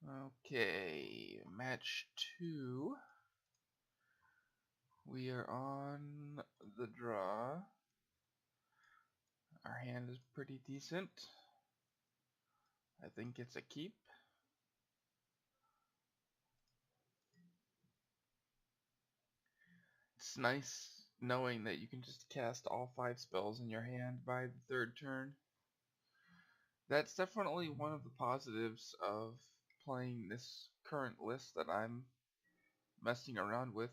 Okay, match 2. We are on the draw. Our hand is pretty decent. I think it's a keep. It's nice knowing that you can just cast all 5 spells in your hand by the 3rd turn. That's definitely one of the positives of playing this current list that I'm messing around with.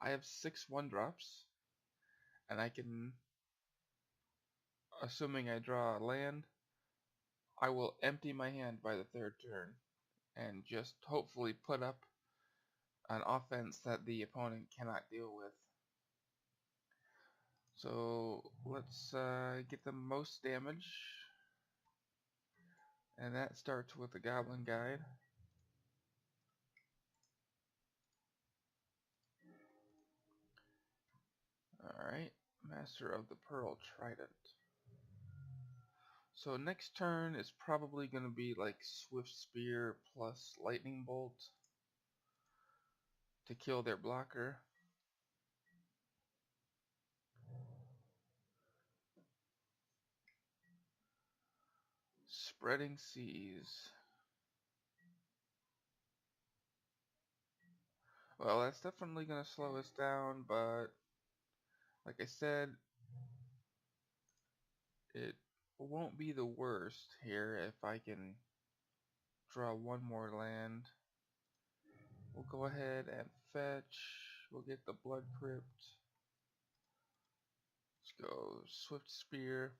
I have 6 1-drops, and I can, assuming I draw a land, I will empty my hand by the 3rd turn and just hopefully put up an offense that the opponent cannot deal with. So let's get the most damage, and that starts with the Goblin Guide. Alright, Master of the Pearl Trident. So next turn is probably going to be like Swift Spear plus Lightning Bolt to kill their blocker. Spreading Seas. Well, that's definitely going to slow us down, but like I said, it won't be the worst here if I can draw one more land. We'll go ahead and fetch. We'll get the Blood Crypt. Let's go Swift Spear.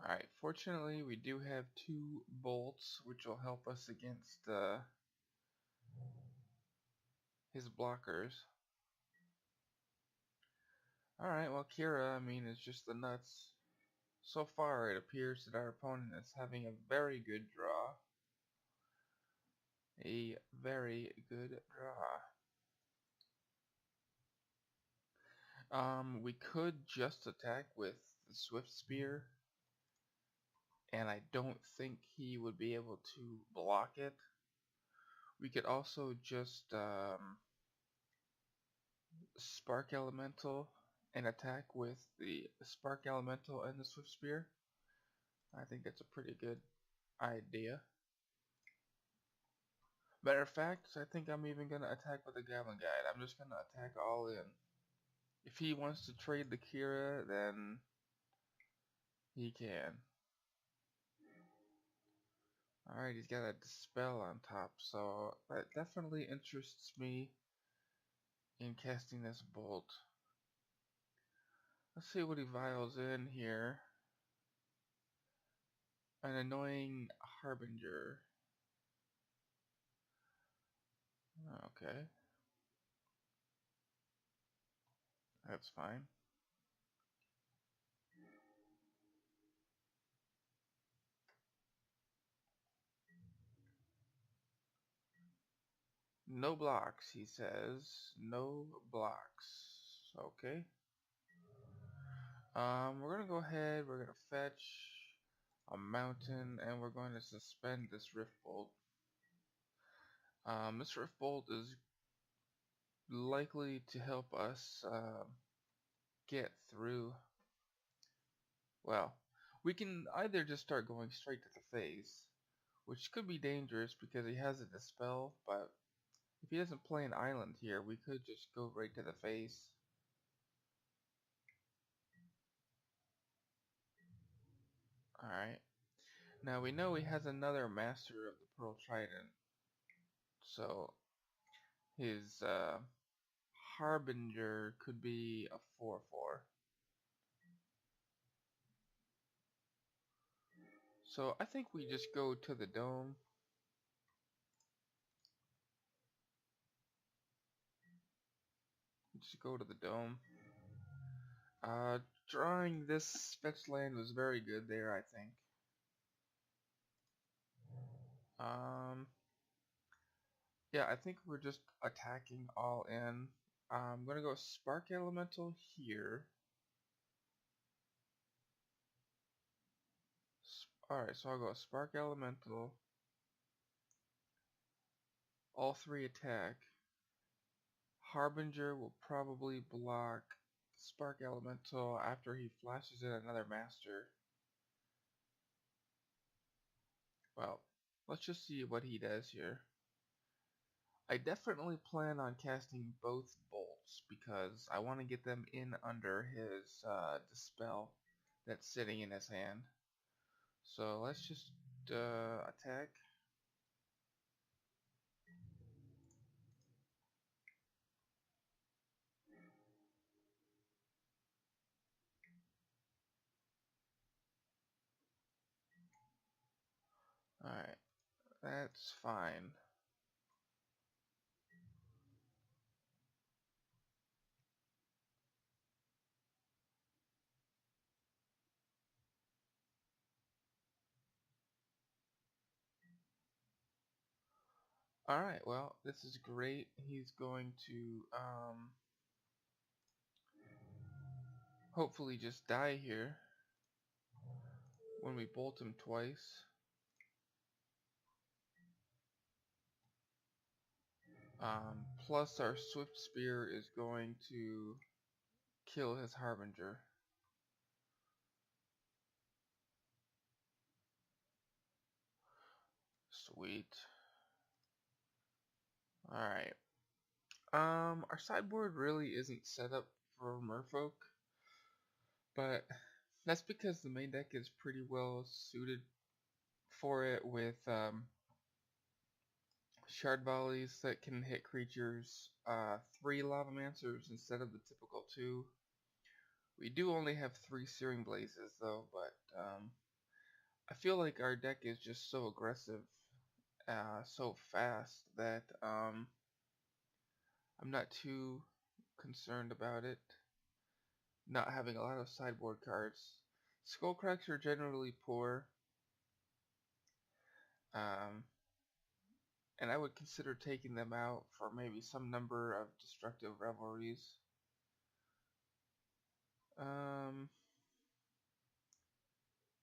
Alright, fortunately we do have 2 bolts, which will help us against his blockers. Alright, well Kira, I mean, it's just the nuts. So far it appears that our opponent is having a very good draw. A very good draw. We could just attack with the Swift Spear, and I don't think he would be able to block it. We could also just Spark Elemental and attack with the Spark Elemental and the Swift Spear. I think that's a pretty good idea. Matter of fact, I think I'm even going to attack with the Goblin Guide. I'm just going to attack all in. If he wants to trade the Kira, then he can. Alright, he's got a Dispel on top, so that definitely interests me in casting this bolt. Let's see what he vials in here. An Annoying Harbinger. Okay. That's fine. No blocks, he says. No blocks. Okay. We're gonna go ahead, we're gonna fetch a mountain, and we're going to suspend this Rift Bolt. This Rift Bolt is likely to help us get through. Well, we can either just start going straight to the face, which could be dangerous because he has a Dispel, but if he doesn't play an island here, we could just go right to the face. Alright. Now we know he has another Master of the Pearl Trident, so his Harbinger could be a 4/4. So I think we just go to the dome. Just go to the dome. Drawing this fetch land was very good there, I think. Yeah, I think we're just attacking all in. I'm gonna go Spark Elemental here. Alright, so I'll go Spark Elemental. All three attack. Harbinger will probably block Spark Elemental after he flashes in another Master. Well, let's just see what he does here. I definitely plan on casting both bolts because I want to get them in under his Dispel that's sitting in his hand. So let's just attack. Alright, that's fine. Alright, well, this is great. He's going to hopefully just die here when we bolt him twice. Plus our Swift Spear is going to kill his Harbinger. Sweet. Alright. Our sideboard really isn't set up for Merfolk, but that's because the main deck is pretty well suited for it with Shard Volleys that can hit creatures 3 Lavamancers instead of the typical 2. We do only have 3 Searing Blazes though, but I feel like our deck is just so aggressive, so fast that I'm not too concerned about it not having a lot of sideboard cards. Skullcracks are generally poor, and I would consider taking them out for maybe some number of Destructive Revelries.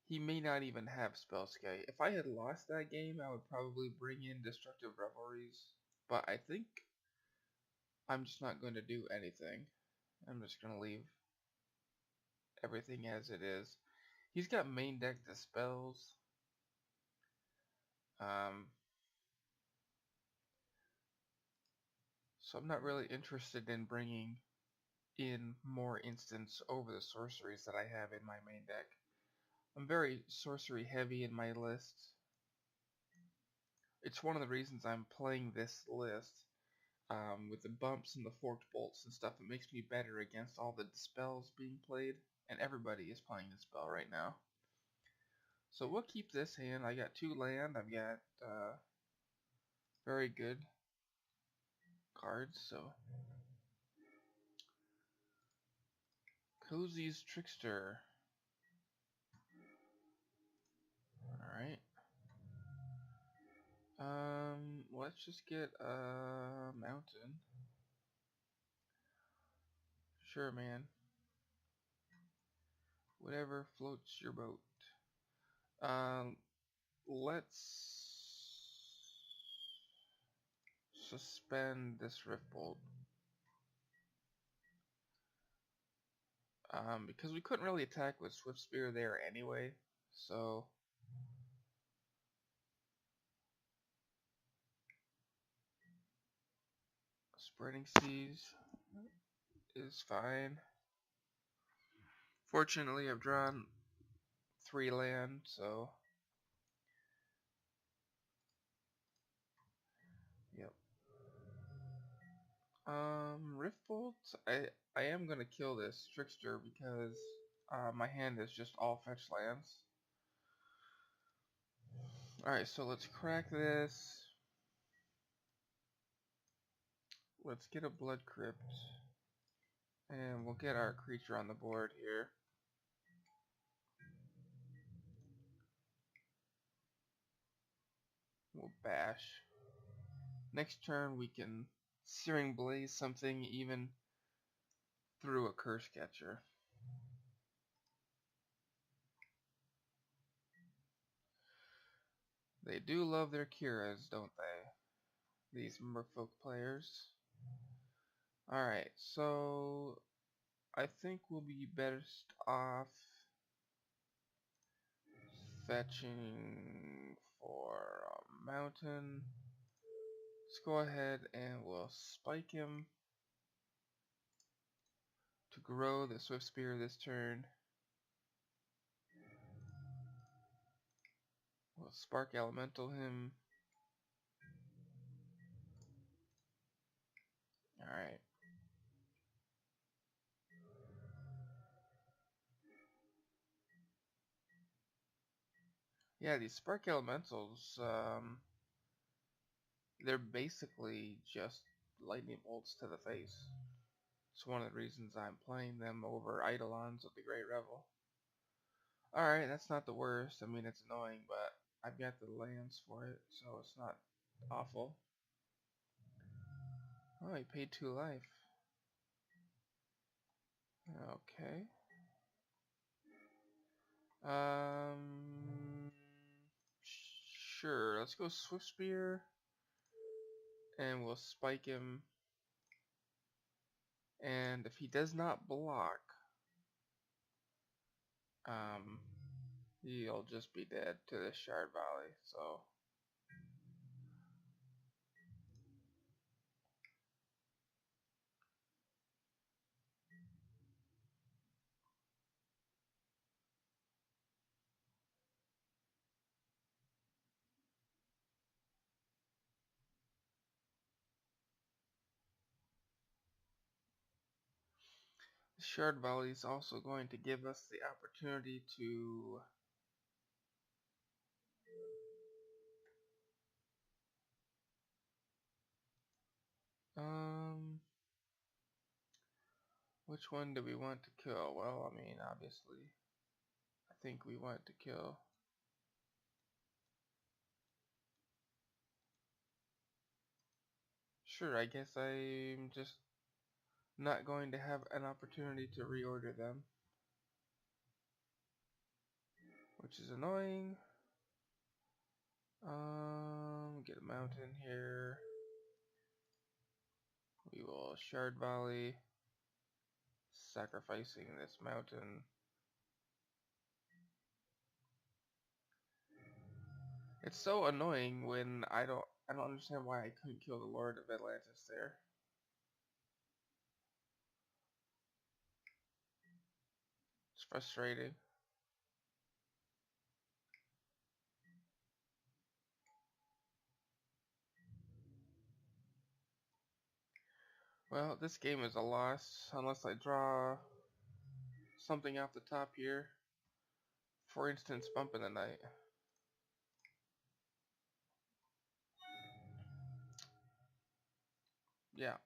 He may not even have Spellskite. If I had lost that game, I would probably bring in Destructive Revelries, but I think I'm just not going to do anything. I'm just going to leave everything as it is. He's got main deck Dispels. So I'm not really interested in bringing in more instants over the sorceries that I have in my main deck. I'm very sorcery heavy in my list. It's one of the reasons I'm playing this list. With the bumps and the forked bolts and stuff, it makes me better against all the dispels being played, and everybody is playing Dispel right now. So we'll keep this hand. I got 2 land. I've got very good cards. So Cozy's Trickster. Alright. Let's just get a mountain. Sure, man. Whatever floats your boat. Let's suspend this Rift Bolt. Because we couldn't really attack with Swift Spear there anyway, so Spreading Seas is fine. Fortunately, I've drawn 3 land, so yep. Rift Bolt, I am gonna kill this Trickster because my hand is just all fetch lands. Alright, so let's crack this. Let's get a Blood Crypt. And we'll get our creature on the board here. We'll bash. Next turn we can Searing Blaze something even through a Curse Catcher. They do love their Kiras, don't they? These Merfolk players. Alright, so I think we'll be best off fetching for a mountain. Let's go ahead and we'll spike him to grow the Swift Spear this turn. We'll Spark Elemental him. Alright. Yeah, these Spark Elementals, they're basically just lightning bolts to the face. It's one of the reasons I'm playing them over Eidolons of the Great Revel. Alright, that's not the worst. I mean, it's annoying, but I've got the lands for it, so it's not awful. Oh, he paid 2 life. Okay. Um, sure. Let's go Swift Spear, and we'll spike him. And if he does not block, he'll just be dead to this Shard Valley. So the Shard Valley is also going to give us the opportunity to which one do we want to kill? Well, I mean, obviously, I think we want to kill. Sure, I guess I'm just not going to have an opportunity to reorder them, which is annoying. Get a mountain here. We will Shard Valley, sacrificing this mountain. It's so annoying when I don't understand why I couldn't kill the Lord of Atlantis there. It's frustrating. Well, this game is a loss unless I draw something off the top here. For instance, Bump in the Night. Yeah.